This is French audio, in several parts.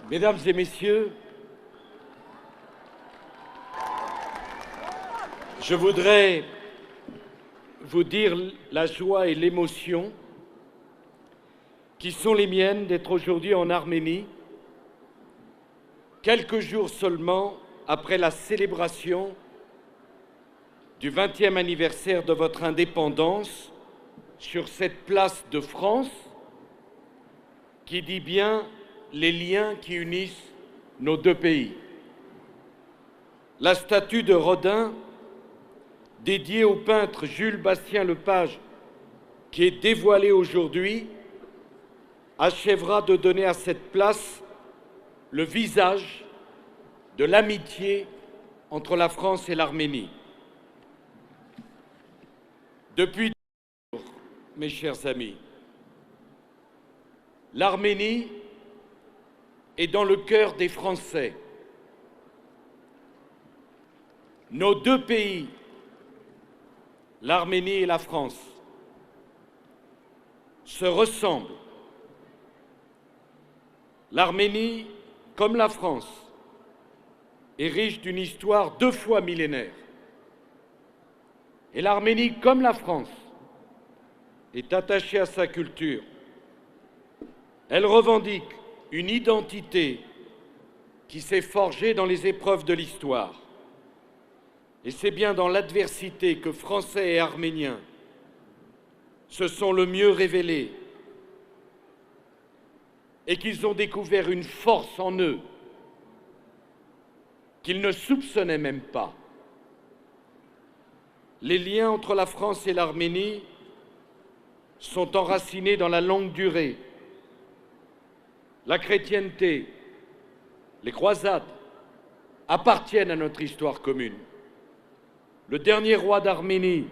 Mesdames et messieurs, je voudrais vous dire la joie et l'émotion qui sont les miennes d'être aujourd'hui en Arménie, quelques jours seulement après la célébration du 20e anniversaire de votre indépendance sur cette place de France qui dit bien les liens qui unissent nos deux pays. La statue de Rodin, dédiée au peintre Jules Bastien Lepage, qui est dévoilée aujourd'hui, achèvera de donner à cette place le visage de l'amitié entre la France et l'Arménie. Depuis toujours, mes chers amis, l'Arménie est dans le cœur des Français. Nos deux pays, l'Arménie et la France, se ressemblent. L'Arménie, comme la France, est riche d'une histoire 2 fois millénaire. Et l'Arménie, comme la France, est attachée à sa culture. Elle revendique une identité qui s'est forgée dans les épreuves de l'histoire. Et c'est bien dans l'adversité que Français et Arméniens se sont le mieux révélés et qu'ils ont découvert une force en eux qu'ils ne soupçonnaient même pas. Les liens entre la France et l'Arménie sont enracinés dans la longue durée. La chrétienté, les croisades appartiennent à notre histoire commune. Le dernier roi d'Arménie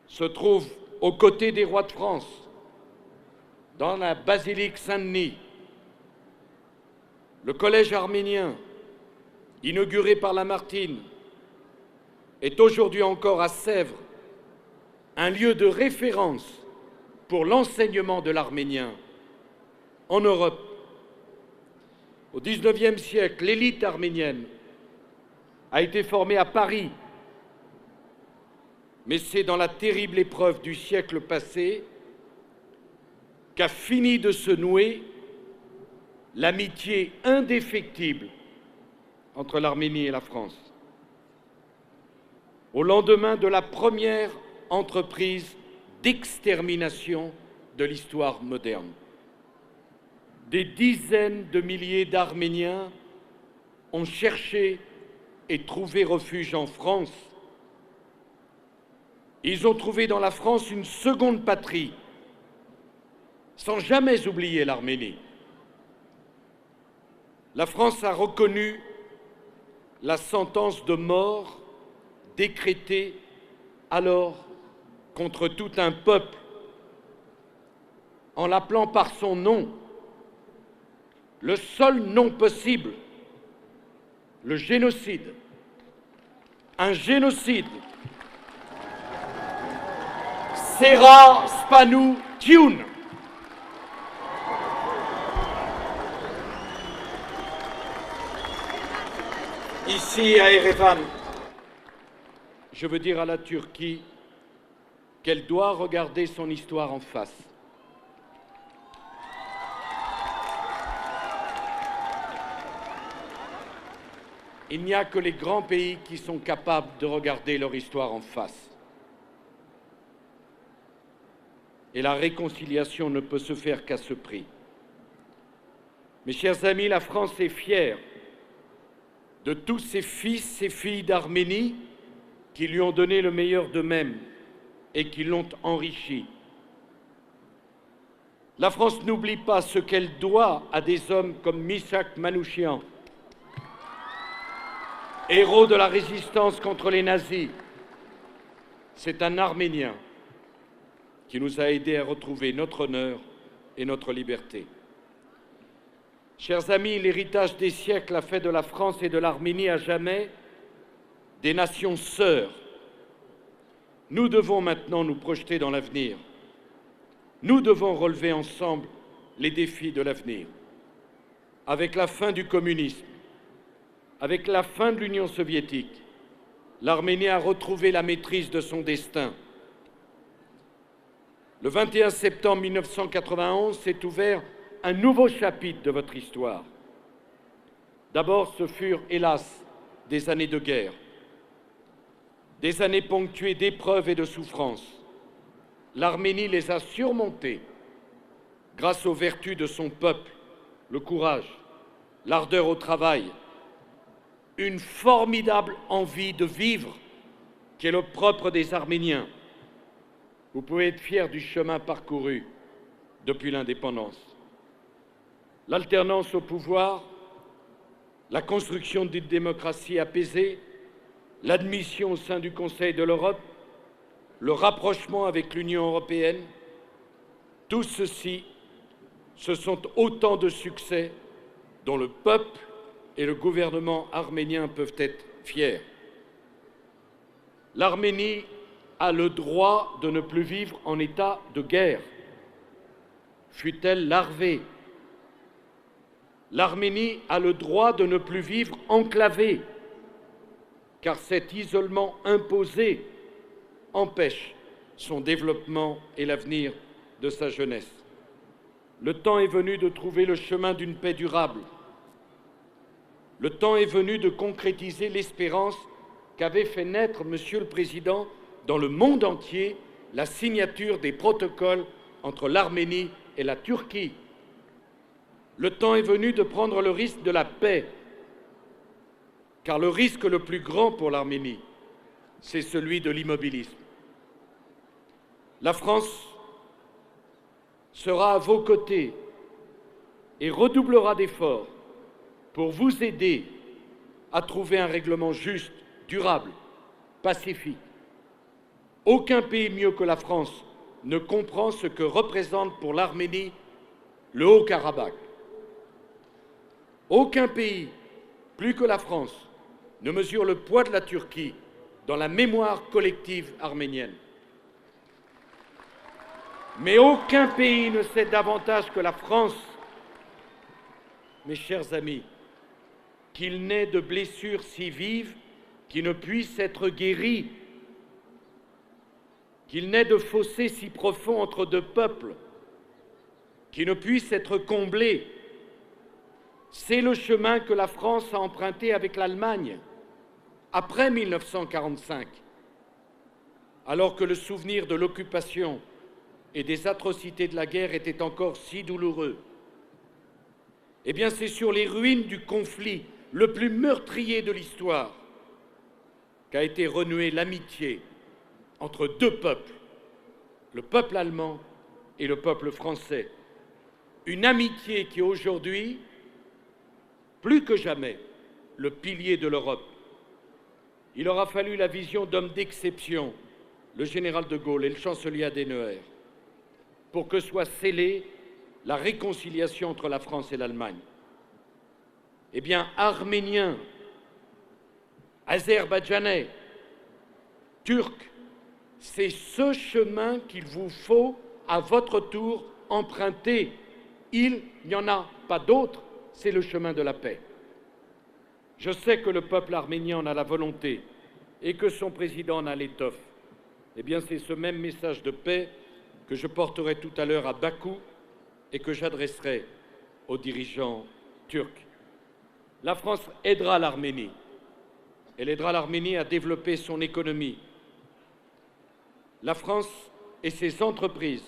se trouve aux côtés des rois de France, dans la basilique Saint-Denis. Le collège arménien, inauguré par Lamartine, est aujourd'hui encore à Sèvres un lieu de référence pour l'enseignement de l'arménien en Europe. Au XIXe siècle, l'élite arménienne a été formée à Paris, mais c'est dans la terrible épreuve du siècle passé qu'a fini de se nouer l'amitié indéfectible entre l'Arménie et la France. Au lendemain de la première entreprise d'extermination de l'histoire moderne, des dizaines de milliers d'Arméniens ont cherché et trouvé refuge en France. Ils ont trouvé dans la France une seconde patrie, sans jamais oublier l'Arménie. La France a reconnu la sentence de mort décrétée alors contre tout un peuple en l'appelant par son nom, le seul nom possible, le génocide. Un génocide. Sera Spanou Tioun. Ici à Erevan, je veux dire à la Turquie qu'elle doit regarder son histoire en face. Il n'y a que les grands pays qui sont capables de regarder leur histoire en face. Et la réconciliation ne peut se faire qu'à ce prix. Mes chers amis, la France est fière de tous ses fils et filles d'Arménie qui lui ont donné le meilleur d'eux-mêmes et qui l'ont enrichi. La France n'oublie pas ce qu'elle doit à des hommes comme Misak Manouchian, héros de la résistance contre les nazis. C'est un Arménien qui nous a aidés à retrouver notre honneur et notre liberté. Chers amis, l'héritage des siècles a fait de la France et de l'Arménie à jamais des nations sœurs. Nous devons maintenant nous projeter dans l'avenir. Nous devons relever ensemble les défis de l'avenir. avec la fin du communisme, avec la fin de l'Union soviétique, l'Arménie a retrouvé la maîtrise de son destin. Le 21 septembre 1991 s'est ouvert un nouveau chapitre de votre histoire. D'abord, ce furent, hélas, des années de guerre, des années ponctuées d'épreuves et de souffrances. L'Arménie les a surmontées grâce aux vertus de son peuple, le courage, l'ardeur au travail, une formidable envie de vivre qui est le propre des Arméniens. Vous pouvez être fiers du chemin parcouru depuis l'indépendance. L'alternance au pouvoir, la construction d'une démocratie apaisée, l'admission au sein du Conseil de l'Europe, le rapprochement avec l'Union européenne, tout ceci, ce sont autant de succès dont le peuple et le gouvernement arménien peuvent être fiers. L'Arménie a le droit de ne plus vivre en état de guerre, fût-elle larvée. L'Arménie a le droit de ne plus vivre enclavée, car cet isolement imposé empêche son développement et l'avenir de sa jeunesse. Le temps est venu de trouver le chemin d'une paix durable. Le temps est venu de concrétiser l'espérance qu'avait fait naître, Monsieur le Président, dans le monde entier, la signature des protocoles entre l'Arménie et la Turquie. Le temps est venu de prendre le risque de la paix, car le risque le plus grand pour l'Arménie, c'est celui de l'immobilisme. La France sera à vos côtés et redoublera d'efforts pour vous aider à trouver un règlement juste, durable, pacifique. Aucun pays mieux que la France ne comprend ce que représente pour l'Arménie le Haut-Karabakh. Aucun pays, plus que la France, ne mesure le poids de la Turquie dans la mémoire collective arménienne. Mais aucun pays ne sait davantage que la France, mes chers amis, qu'il n'est de blessures si vives qui ne puissent être guéries, qu'il n'est de fossés si profonds entre deux peuples qui ne puissent être comblés. C'est le chemin que la France a emprunté avec l'Allemagne après 1945, alors que le souvenir de l'occupation et des atrocités de la guerre était encore si douloureux. Eh bien, c'est sur les ruines du conflit le plus meurtrier de l'histoire qu'a été renouée l'amitié entre deux peuples, le peuple allemand et le peuple français. Une amitié qui est aujourd'hui, plus que jamais, le pilier de l'Europe. Il aura fallu la vision d'hommes d'exception, le général de Gaulle et le chancelier Adenauer, pour que soit scellée la réconciliation entre la France et l'Allemagne. Eh bien, Arméniens, Azerbaïdjanais, Turcs, c'est ce chemin qu'il vous faut à votre tour emprunter. Il n'y en a pas d'autre, c'est le chemin de la paix. Je sais que le peuple arménien en a la volonté et que son président en a l'étoffe. Eh bien, c'est ce même message de paix que je porterai tout à l'heure à Bakou et que j'adresserai aux dirigeants turcs. La France aidera l'Arménie. Elle aidera l'Arménie à développer son économie. La France et ses entreprises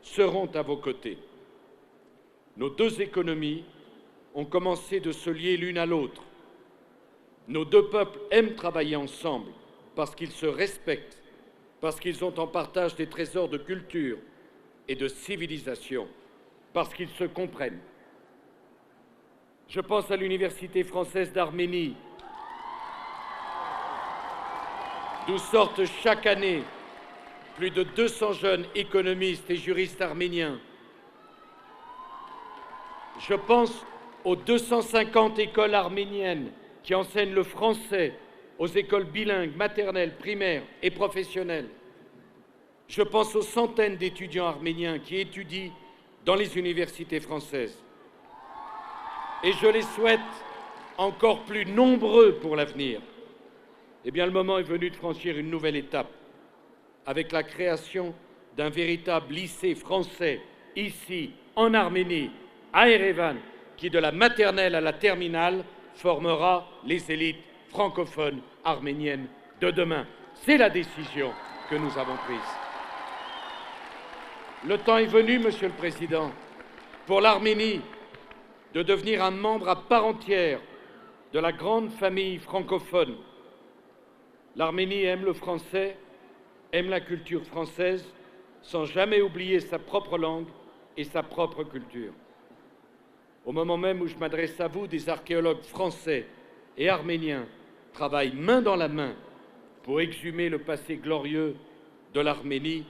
seront à vos côtés. Nos deux économies ont commencé de se lier l'une à l'autre. Nos deux peuples aiment travailler ensemble parce qu'ils se respectent, parce qu'ils ont en partage des trésors de culture et de civilisation, parce qu'ils se comprennent. Je pense à l'Université française d'Arménie, d'où sortent chaque année plus de 200 jeunes économistes et juristes arméniens. Je pense aux 250 écoles arméniennes qui enseignent le français aux écoles bilingues, maternelles, primaires et professionnelles. Je pense aux centaines d'étudiants arméniens qui étudient dans les universités françaises. et je les souhaite encore plus nombreux pour l'avenir. Eh bien, le moment est venu de franchir une nouvelle étape avec la création d'un véritable lycée français ici, en Arménie, à Erevan, qui, de la maternelle à la terminale, formera les élites francophones arméniennes de demain. C'est la décision que nous avons prise. Le temps est venu, Monsieur le Président, pour l'Arménie de devenir un membre à part entière de la grande famille francophone. L'Arménie aime le français, aime la culture française, sans jamais oublier sa propre langue et sa propre culture. Au moment même où je m'adresse à vous, des archéologues français et arméniens travaillent main dans la main pour exhumer le passé glorieux de l'Arménie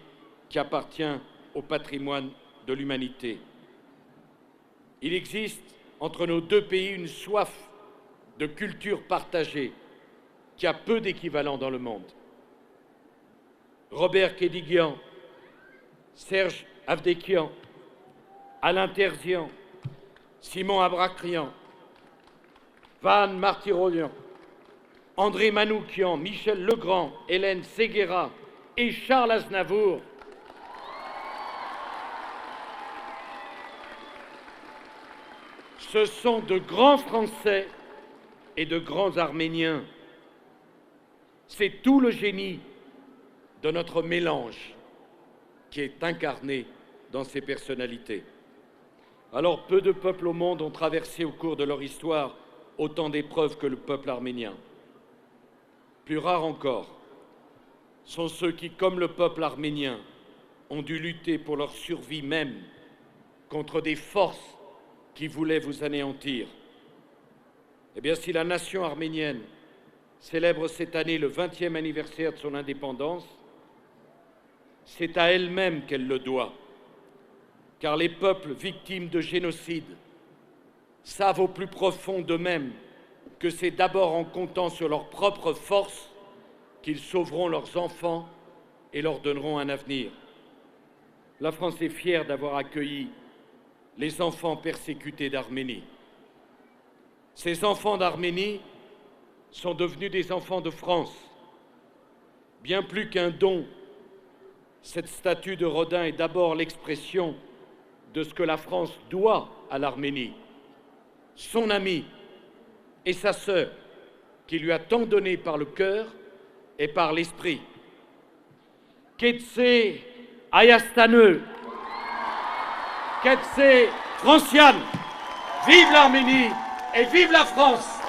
qui appartient au patrimoine de l'humanité. Il existe entre nos deux pays une soif de culture partagée qui a peu d'équivalent dans le monde. Robert Kédigian, Serge Avdekian, Alain Terzian, Simon Abracrian, Van Martirolian, André Manoukian, Michel Legrand, Hélène Séguéra et Charles Aznavour ce sont de grands Français et de grands Arméniens. C'est tout le génie de notre mélange qui est incarné dans ces personnalités. Alors, peu de peuples au monde ont traversé au cours de leur histoire autant d'épreuves que le peuple arménien. Plus rares encore sont ceux qui, comme le peuple arménien, ont dû lutter pour leur survie même contre des forces qui voulaient vous anéantir. Eh bien, si la nation arménienne célèbre cette année le 20e anniversaire de son indépendance, c'est à elle-même qu'elle le doit, car les peuples victimes de génocide savent au plus profond d'eux-mêmes que c'est d'abord en comptant sur leur propre force qu'ils sauveront leurs enfants et leur donneront un avenir. La France est fière d'avoir accueilli les enfants persécutés d'Arménie. Ces enfants d'Arménie sont devenus des enfants de France. Bien plus qu'un don, cette statue de Rodin est d'abord l'expression de ce que la France doit à l'Arménie, son ami et sa sœur, qui lui a tant donné par le cœur et par l'esprit. Ketse Ayastaneux, Ketse Franciane, vive l'Arménie et vive la France!